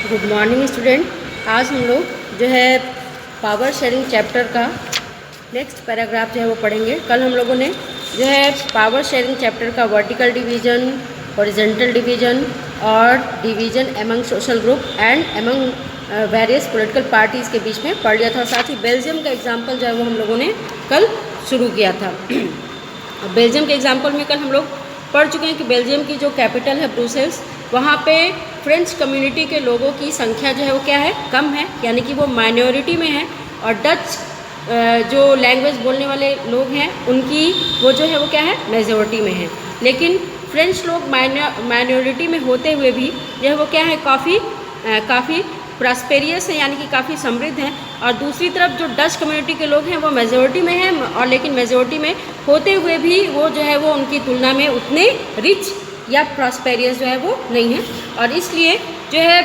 Good morning student. आज हम लोग जो है पावर शेयरिंग चैप्टर का नेक्स्ट पैराग्राफ जो है वो पढ़ेंगे। कल हम लोगों ने जो है पावर शेयरिंग चैप्टर का वर्टिकल डिवीज़न, हॉरिजॉन्टल डिवीज़न और division among social group and among various political parties के बीच में पढ़ लिया था। साथ ही बेल्जियम का एग्जाम्पल जो है वो हम लोगों ने कल शुरू किया था। बेल्जियम के एग्जाम्पल में कल हम लोग पढ़ चुके हैं कि बेल्जियम की जो कैपिटल है ब्रुसेल्स, वहाँ पे फ्रेंच कम्युनिटी के लोगों की संख्या जो है वो क्या है, कम है, यानी कि वो माइनॉरिटी में है। और डच जो लैंग्वेज बोलने वाले लोग हैं उनकी वो जो है वो क्या है, मेजॉरिटी में है। लेकिन फ्रेंच लोग माइनॉरिटी में होते हुए भी जो है वो क्या है, काफ़ी प्रॉस्पेरियस है, यानी कि काफ़ी समृद्ध हैं। और दूसरी तरफ जो डच कम्युनिटी के लोग हैं वो मेजॉरिटी में हैं, और लेकिन मेजॉरिटी में होते हुए भी वो जो है वो उनकी तुलना में उतने रिच या प्रॉस्पेरियस जो है वो नहीं है। और इसलिए जो है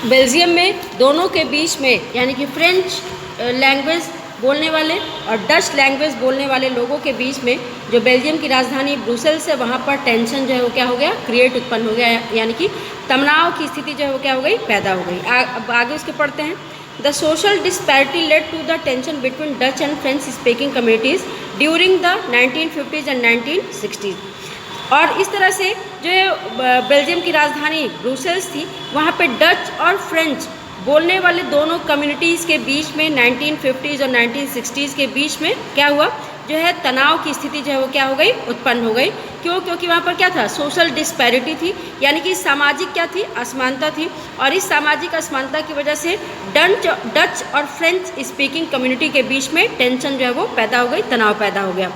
बेल्जियम में दोनों के बीच में, यानी कि फ्रेंच लैंग्वेज बोलने वाले और डच लैंग्वेज बोलने वाले लोगों के बीच में, जो बेल्जियम की राजधानी ब्रुसेल्स है वहाँ पर टेंशन जो है वो क्या हो गया, उत्पन्न हो गया, यानी कि तनाव की स्थिति जो है वो क्या हो गई, पैदा हो गई। अब आगे उसके पढ़ते हैं। The social disparity led to the tension between Dutch and French speaking communities during the 1950s and 1960s। और इस तरह से जो बेल्जियम की राजधानी ब्रुसेल्स थी, वहाँ पे डच और फ्रेंच बोलने वाले दोनों कम्युनिटीज़ के बीच में 1950s और 1960s के बीच में क्या हुआ, जो है तनाव की स्थिति जो है वो क्या हो गई, उत्पन्न हो गई। क्यों? क्योंकि वहाँ पर क्या था, सोशल डिस्पैरिटी थी, यानी कि सामाजिक क्या थी, असमानता थी। और इस सामाजिक असमानता की वजह से डच और फ्रेंच स्पीकिंग कम्युनिटी के बीच में टेंशन जो है वो पैदा हो गई, तनाव पैदा हो गया।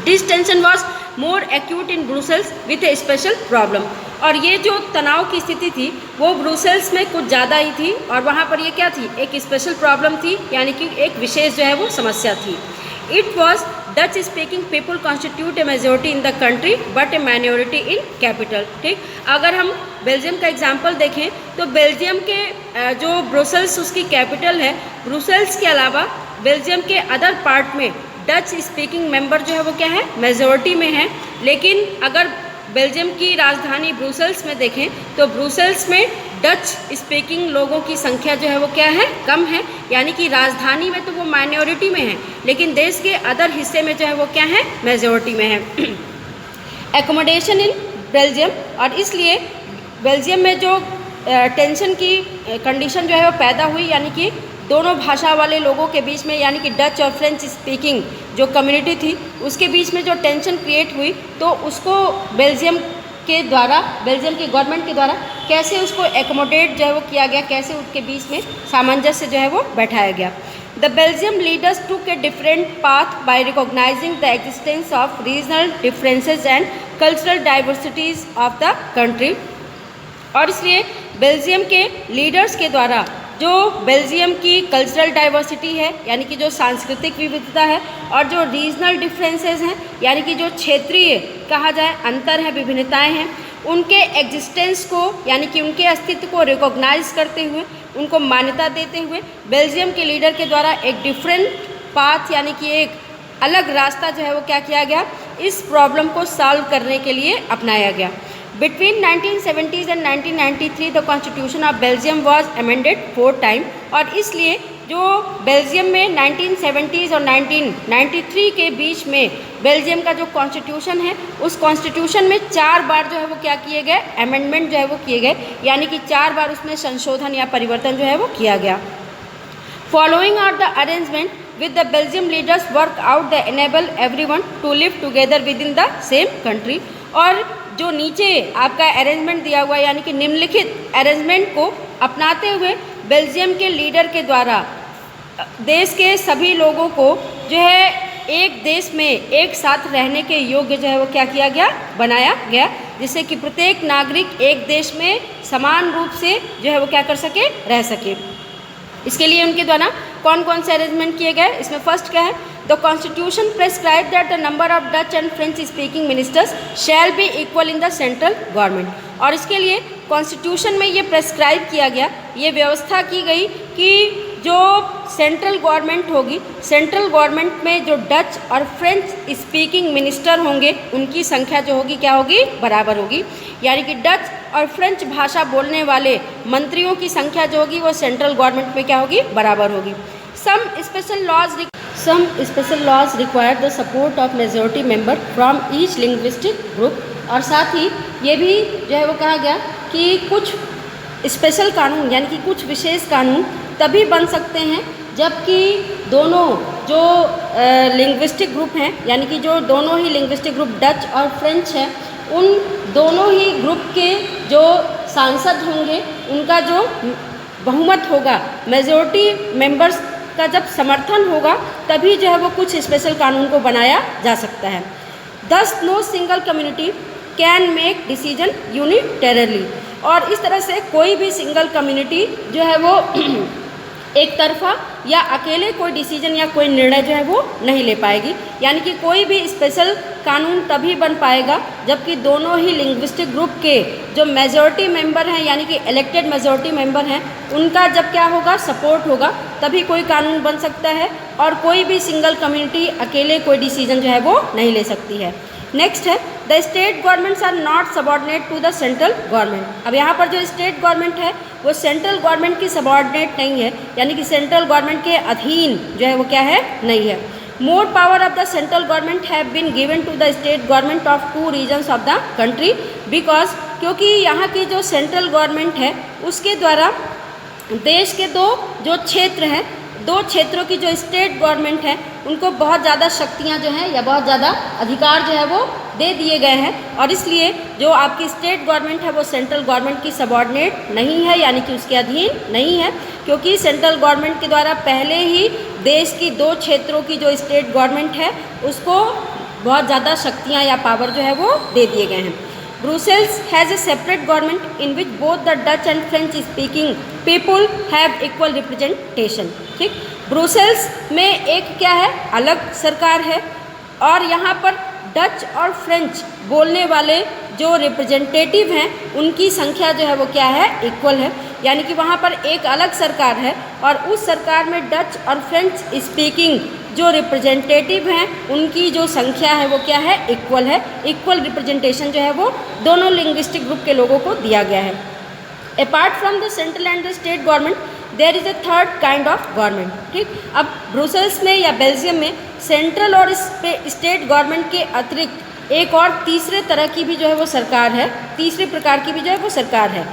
This tension was more acute in Brussels with A special problem. और ये जो तनाव की स्थिति थी वो ब्रुसेल्स में कुछ ज़्यादा ही थी, और वहाँ पर ये क्या थी, एक स्पेशल प्रॉब्लम थी, यानी कि एक विशेष जो है वो समस्या थी। It was Dutch speaking people constitute A majority in the country but A minority in capital. ठीक, अगर हम बेल्जियम का एग्जाम्पल देखें तो बेल्जियम के जो ब्रुसेल्स उसकी कैपिटल है, ब्रुसेल्स के अलावा बेल्जियम के अदर पार्ट में डच स्पीकिंग मेंबर जो है वो क्या है, मेजॉरिटी में है। लेकिन अगर बेल्जियम की राजधानी ब्रुसेल्स में देखें तो ब्रुसेल्स में डच स्पीकिंग लोगों की संख्या जो है वो क्या है, कम है, यानी कि राजधानी में तो वो माइनॉरिटी में है, लेकिन देश के अदर हिस्से में जो है वो क्या है, मेजॉरिटी में है। एकोमोडेशन इन बेल्जियम, और इसलिए बेल्जियम में जो टेंशन की कंडीशन जो है वो पैदा हुई, यानी कि दोनों भाषा वाले लोगों के बीच में, यानी कि डच और फ्रेंच स्पीकिंग जो कम्युनिटी थी उसके बीच में जो टेंशन क्रिएट हुई, तो उसको बेल्जियम की गवर्नमेंट के द्वारा कैसे उसको एकोमोडेट जो है वो किया गया, कैसे उसके बीच में सामंजस्य जो है वो बैठाया गया। The Belgium leaders took a different path by recognising the existence of regional differences and cultural diversities of the country. और इसलिए बेल्जियम के लीडर्स के द्वारा जो बेल्जियम की कल्चरल डाइवर्सिटी है, यानी कि जो सांस्कृतिक विविधता है, और जो रीजनल डिफरेंसेस हैं, यानी कि जो क्षेत्रीय कहा जाए अंतर है, विभिन्नताएं हैं, उनके एग्जिस्टेंस को, यानी कि उनके अस्तित्व को रिकॉग्नाइज करते हुए, उनको मान्यता देते हुए बेल्जियम के लीडर के द्वारा एक डिफरेंट पाथ, यानी कि एक अलग रास्ता जो है वो क्या किया गया, इस प्रॉब्लम को सॉल्व करने के लिए अपनाया गया। Between 1970s and 1993 the Constitution of Belgium was amended 4 times। और इसलिए जो बेल्जियम में 1970s और 1993 के बीच में बेल्जियम का जो कॉन्स्टिट्यूशन है, उस कॉन्स्टिट्यूशन में 4 बार जो है वो क्या किए गए, अमेंडमेंट जो है वो किए गए, यानी कि 4 बार उसमें संशोधन या परिवर्तन जो है वो किया गया। Following out the arrangement with the Belgium leaders work out the enable everyone to live together within the same country। और जो नीचे आपका अरेंजमेंट दिया हुआ है, यानी कि निम्नलिखित अरेंजमेंट को अपनाते हुए बेल्जियम के लीडर के द्वारा देश के सभी लोगों को जो है एक देश में एक साथ रहने के योग्य जो है वो क्या किया गया, बनाया गया, जिससे कि प्रत्येक नागरिक एक देश में समान रूप से जो है वो क्या कर सके, रह सके। इसके लिए उनके द्वारा कौन कौन से अरेंजमेंट किए गए, इसमें फर्स्ट क्या है, the constitution prescribe that the number of Dutch and French speaking ministers shall be equal in the central government. और इसके लिए कॉन्स्टिट्यूशन में ये प्रेस्क्राइब किया गया, ये व्यवस्था की गई कि जो सेंट्रल गवर्नमेंट होगी, सेंट्रल गवर्नमेंट में जो डच और फ्रेंच स्पीकिंग मिनिस्टर होंगे उनकी संख्या जो होगी क्या होगी, बराबर होगी। यानी कि डच और फ्रेंच भाषा बोलने वाले मंत्रियों की संख्या जो होगी वो सेंट्रल गवर्नमेंट में क्या होगी, बराबर होगी। Some special laws require the support of majority member from each linguistic group. और साथ ही ये भी जो है वो कहा गया कि कुछ स्पेशल कानून यानी कि कुछ विशेष कानून तभी बन सकते हैं जबकि दोनों जो लिंग्विस्टिक ग्रुप हैं, यानी कि जो दोनों ही लिंग्विस्टिक ग्रुप डच और फ्रेंच हैं, उन दोनों ही ग्रुप के जो सांसद होंगे उनका जो बहुमत होगा, मेजोरिटी मेंबर्स का जब समर्थन होगा तभी जो है वो कुछ स्पेशल कानून को बनाया जा सकता है। Thus no single community can make decision unilaterally. और इस तरह से कोई भी सिंगल कम्युनिटी जो है वो एक तरफा या अकेले कोई डिसीजन या कोई निर्णय जो है वो नहीं ले पाएगी। यानी कि कोई भी स्पेशल कानून तभी बन पाएगा जबकि दोनों ही लिंग्विस्टिक ग्रुप के जो मेजॉरिटी मेंबर हैं, यानी कि इलेक्टेड मेजॉरिटी मेंबर हैं, उनका जब क्या होगा, सपोर्ट होगा, तभी कोई कानून बन सकता है। और कोई भी सिंगल कम्युनिटी अकेले कोई डिसीजन जो है वो नहीं ले सकती है। नेक्स्ट है the state governments are not subordinate to the central government. अब यहाँ पर जो स्टेट गवर्नमेंट है वो सेंट्रल गवर्नमेंट की सबॉर्डिनेट नहीं है, यानी कि सेंट्रल गवर्नमेंट के अधीन जो है वो क्या है, नहीं है। More power of the central government have been given to the state government of two regions of the country because, क्योंकि यहाँ की जो सेंट्रल गवर्नमेंट है उसके द्वारा देश के दो जो क्षेत्र हैं, दो क्षेत्रों की जो स्टेट गवर्नमेंट है उनको बहुत ज़्यादा शक्तियाँ जो हैं या बहुत ज़्यादा अधिकार जो है वो दे दिए गए हैं। और इसलिए जो आपकी स्टेट गवर्नमेंट है वो सेंट्रल गवर्नमेंट की सबॉर्डिनेट नहीं है, यानी कि उसके अधीन नहीं है, क्योंकि सेंट्रल गवर्नमेंट के द्वारा पहले ही देश की दो क्षेत्रों की जो स्टेट गवर्नमेंट है उसको बहुत ज़्यादा शक्तियाँ या पावर जो है वो दे दिए गए हैं। Brussels has a separate government in which both the Dutch and French speaking people have equal representation. ठीक, ब्रुसेल्स में एक क्या है, अलग सरकार है, और यहाँ पर डच और फ्रेंच बोलने वाले जो रिप्रेजेंटेटिव हैं उनकी संख्या जो है वो क्या है, इक्वल है। यानी कि वहाँ पर एक अलग सरकार है और उस सरकार में डच और फ्रेंच स्पीकिंग जो रिप्रेजेंटेटिव हैं उनकी जो संख्या है वो क्या है, इक्वल है। इक्वल रिप्रेजेंटेशन जो है वो दोनों लिंग्विस्टिक ग्रुप के लोगों को दिया गया है। Apart from the central and the state government there is a third kind of government. ठीक, अब ब्रुसेल्स में या बेल्जियम में सेंट्रल और स्टेट गवर्नमेंट के अतिरिक्त एक और तीसरे तरह की भी जो है वो सरकार है, तीसरे प्रकार की भी जो है वो सरकार है,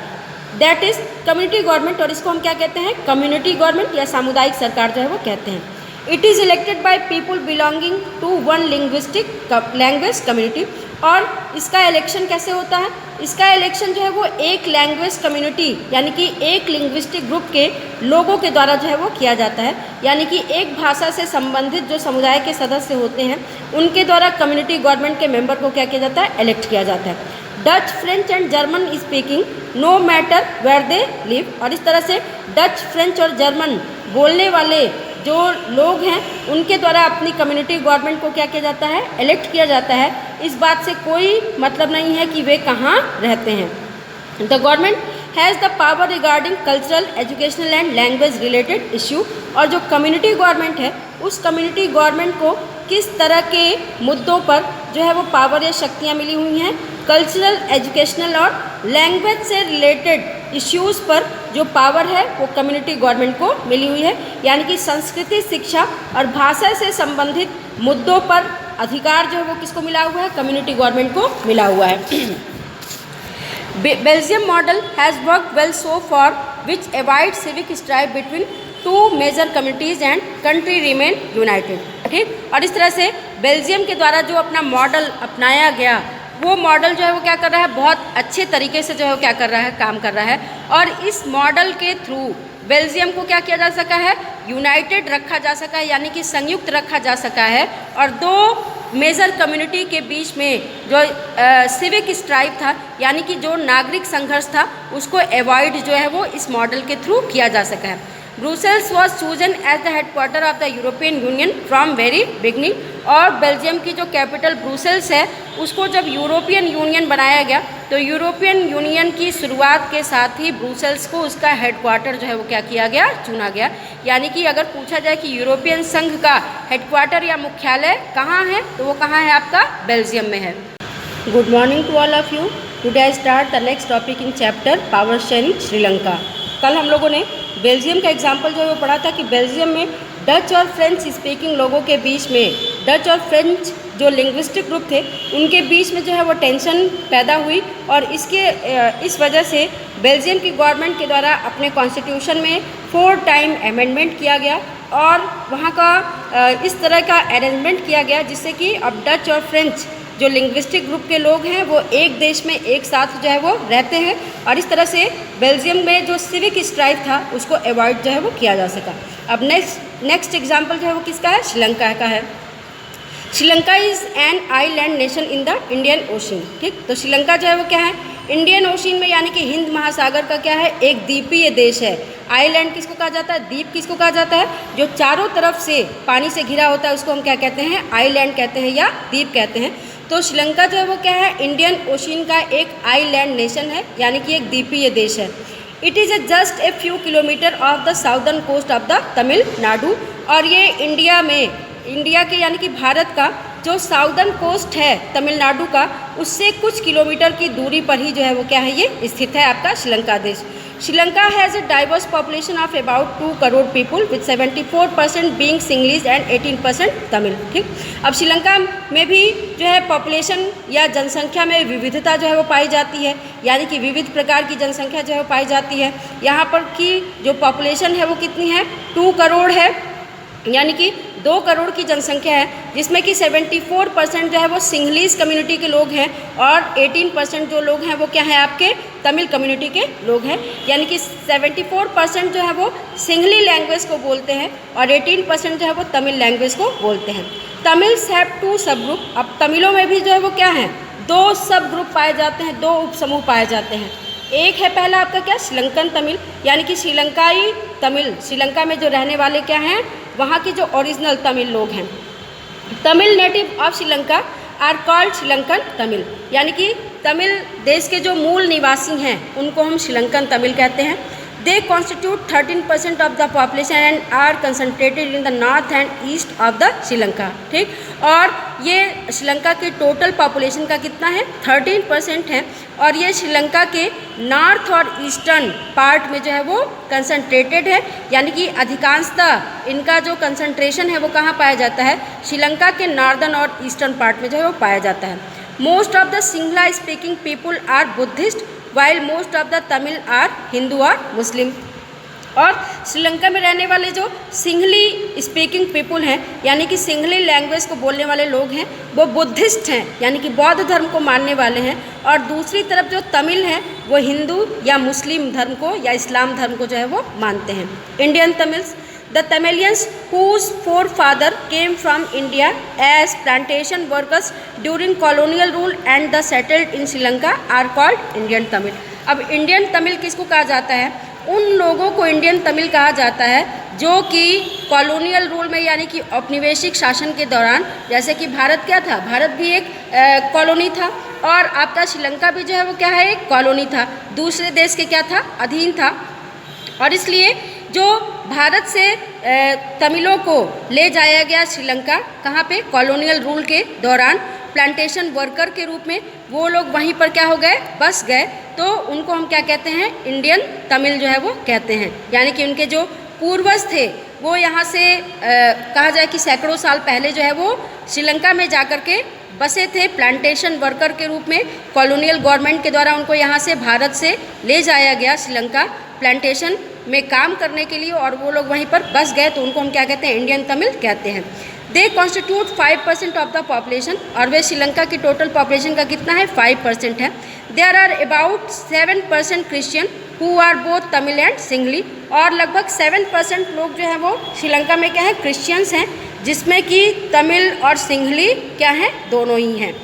दैट इज़ कम्युनिटी गवर्नमेंट। और इसको हम क्या कहते हैं, कम्युनिटी गवर्नमेंट या सामुदायिक सरकार जो है वो कहते हैं। It is elected by people belonging to one linguistic language community. और इसका इलेक्शन कैसे होता है, इसका इलेक्शन जो है वो एक लैंग्वेज कम्युनिटी यानी कि एक लिंग्विस्टिक ग्रुप के लोगों के द्वारा जो है वो किया जाता है। यानी कि एक भाषा से संबंधित जो समुदाय के सदस्य होते हैं उनके द्वारा कम्युनिटी गवर्नमेंट के मेंबर को क्या किया जाता है, इलेक्ट किया जाता है। Dutch, French and German speaking no matter where they live. और इस तरह से डच, फ्रेंच और जर्मन बोलने वाले जो लोग हैं उनके द्वारा अपनी कम्युनिटी गवर्नमेंट को क्या किया जाता है, इलेक्ट किया जाता है। इस बात से कोई मतलब नहीं है कि वे कहाँ रहते हैं। The government has the power regarding cultural, educational and language related issue. और जो कम्युनिटी गवर्नमेंट है उस कम्युनिटी गवर्नमेंट को किस तरह के मुद्दों पर जो है वो पावर या शक्तियाँ मिली हुई हैं, कल्चरल, एजुकेशनल और लैंग्वेज से रिलेटेड इश्यूज़ पर जो पावर है वो कम्युनिटी गवर्नमेंट को मिली हुई है। यानी कि संस्कृति, शिक्षा और भाषा से संबंधित मुद्दों पर अधिकार जो है वो किसको मिला हुआ है, कम्युनिटी गवर्नमेंट को मिला हुआ है। Belgium model has worked well so far which avoid civic strife between two major communities and country remain united. ठीक, और इस तरह से बेल्जियम के द्वारा जो अपना मॉडल अपनाया गया वो मॉडल जो है वो क्या कर रहा है, बहुत अच्छे तरीके से जो है वो क्या कर रहा है, काम कर रहा है। और इस मॉडल के थ्रू बेल्जियम को क्या किया जा सका है, यूनाइटेड रखा जा सका है, यानी कि संयुक्त रखा जा सका है। और दो मेजर कम्युनिटी के बीच में जो सिविक स्ट्राइफ था यानी कि जो नागरिक संघर्ष था उसको अवॉइड जो है वो इस मॉडल के थ्रू किया जा सका है। Brussels was chosen as the headquarter of the European Union from very beginning. और बेल्जियम की जो कैपिटल ब्रुसेल्स है उसको जब यूरोपियन यूनियन बनाया गया तो यूरोपियन यूनियन की शुरुआत के साथ ही ब्रुसेल्स को उसका हेडक्वार्टर जो है वो क्या किया गया, चुना गया। यानी कि अगर पूछा जाए कि यूरोपियन संघ का हेडक्वार्टर या मुख्यालय कहाँ है तो वो कहाँ है, आपका बेल्जियम में है। Good morning to all of you. Today I start the next topic in chapter power sharing Sri Lanka. कल हम लोगों ने बेल्जियम का एग्जाम्पल जो है वो पढ़ा था कि बेल्जियम में डच और फ्रेंच स्पीकिंग लोगों के बीच में, डच और फ्रेंच जो लिंग्विस्टिक ग्रुप थे उनके बीच में जो है वो टेंशन पैदा हुई और इस वजह से बेल्जियम की गवर्नमेंट के द्वारा अपने कॉन्स्टिट्यूशन में 4 टाइम अमेंडमेंट किया गया और वहाँ का इस तरह का अरेंजमेंट किया गया जिससे कि अब डच और फ्रेंच जो लिंग्विस्टिक ग्रुप के लोग हैं वो एक देश में एक साथ जो है वो रहते हैं और इस तरह से बेल्जियम में जो सिविक स्ट्राइक था उसको अवॉइड जो है वो किया जा सका। अब नेक्स्ट एग्जांपल जो है वो किसका है, श्रीलंका का है। Sri Lanka is an island nation in the Indian ocean. ठीक, तो श्रीलंका जो है वो क्या है, इंडियन ओशन में यानी कि हिंद महासागर का क्या है, एक द्वीपीय देश है। आइलैंड किसको कहा जाता है, द्वीप किसको कहा जाता है, जो चारों तरफ से पानी से घिरा होता है उसको हम क्या कहते हैं, आइलैंड कहते हैं या द्वीप कहते हैं। तो श्रीलंका जो है वो क्या है, इंडियन ओशन का एक आइलैंड नेशन है यानी कि एक द्वीपीय देश है। It is just a few kilometre off the southern coast of the Tamil Nadu. और ये इंडिया के यानी कि भारत का जो साउदर्न कोस्ट है तमिलनाडु का, उससे कुछ किलोमीटर की दूरी पर ही जो है वो क्या है, ये स्थित है आपका श्रीलंका देश। Sri Lanka has a diverse population of about 2 crore people with 74% being Sinhalese and 18% Tamil. ठीक, अब श्रीलंका में भी जो है पॉपुलेशन या जनसंख्या में विविधता जो है वो पाई जाती है, यानी कि विविध प्रकार की जनसंख्या जो है वो पाई जाती है। यहाँ पर की जो पॉपुलेशन है वो कितनी है, 2 करोड़ है, यानी कि 2 करोड़ की जनसंख्या है जिसमें कि 74% जो है वो सिंगलीज कम्युनिटी के लोग हैं और 18% जो लोग हैं वो क्या है, आपके तमिल कम्युनिटी के लोग हैं। यानी कि 74% जो है वो सिंगली लैंग्वेज को बोलते हैं और 18% जो है वो तमिल लैंग्वेज को बोलते हैं। तमिल्स हैव 2 सब ग्रुप। अब तमिलों में भी जो है वो क्या है, 2 सब ग्रुप पाए जाते हैं, 2 उपसमूह पाए जाते हैं। एक है पहला आपका क्या, श्रीलंकन तमिल, यानी कि श्रीलंकाई तमिल, श्रीलंका में जो रहने वाले क्या हैं, वहाँ की जो ओरिजिनल तमिल लोग हैं। Tamil native of Sri Lanka are called Sri Lankan Tamil, यानी कि तमिल देश के जो मूल निवासी हैं उनको हम श्रीलंकन तमिल कहते हैं। They constitute 13% of the population and are concentrated in the north and east of the Sri Lanka. ठीक, और ये श्रीलंका की टोटल पॉपुलेशन का कितना है, 13% है और ये श्रीलंका के नॉर्थ और ईस्टर्न पार्ट में जो है वो कंसनट्रेटेड है, यानी कि अधिकांशतः इनका जो कंसंट्रेशन है वो कहाँ पाया जाता है, श्रीलंका के नॉर्दर्न और ईस्टर्न पार्ट में जो है वो पाया जाता है। Most of the Sinhala speaking people are Buddhist while most of the Tamil are Hindu और मुस्लिम। और श्रीलंका में रहने वाले जो सिंहली स्पीकिंग पीपुल हैं, यानी कि सिंहली लैंग्वेज को बोलने वाले लोग हैं, वो बुद्धिस्ट हैं यानी कि बौद्ध धर्म को मानने वाले हैं। और दूसरी तरफ जो तमिल हैं वो हिंदू या मुस्लिम धर्म को या इस्लाम धर्म को जो है वो मानते हैं। Indian Tamils, the Tamilians whose forefather came from India as plantation workers during colonial rule and the settled in Sri Lanka are called Indian Tamil। अब इंडियन तमिल किसको कहा जाता है, उन लोगों को इंडियन तमिल कहा जाता है जो कि कॉलोनियल रूल में यानी कि औपनिवेशिक शासन के दौरान, जैसे कि भारत क्या था, भारत भी एक कॉलोनी था और आपका श्रीलंका भी जो है वो क्या है, एक कॉलोनी था, दूसरे देश के क्या था, अधीन था। और इसलिए जो भारत से तमिलों को ले जाया गया श्रीलंका, कहाँ पे, कॉलोनियल रूल के दौरान प्लांटेशन वर्कर के रूप में, वो लोग वहीं पर क्या हो गए, बस गए, तो उनको हम क्या कहते हैं, इंडियन तमिल जो है वो कहते हैं। यानी कि उनके जो पूर्वज थे वो यहाँ से कहा जाए कि सैकड़ों साल पहले जो है वो श्रीलंका में जाकर के बसे थे प्लांटेशन वर्कर के रूप में। कॉलोनियल गवर्नमेंट के द्वारा उनको यहाँ से भारत से ले जाया गया श्रीलंका प्लांटेशन में काम करने के लिए और वो लोग वहीं पर बस गए, तो उनको हम क्या कहते हैं, इंडियन तमिल कहते हैं। They constitute 5% of the population और वे श्रीलंका की टोटल पॉपुलेशन का कितना है, 5% है। There are about 7% Christian who are both Tamil and Sinhala, और लगभग 7% लोग जो हैं वो श्रीलंका में क्या है, क्रिश्चियंस हैं, जिसमें कि तमिल और सिंहली क्या हैं, दोनों ही हैं।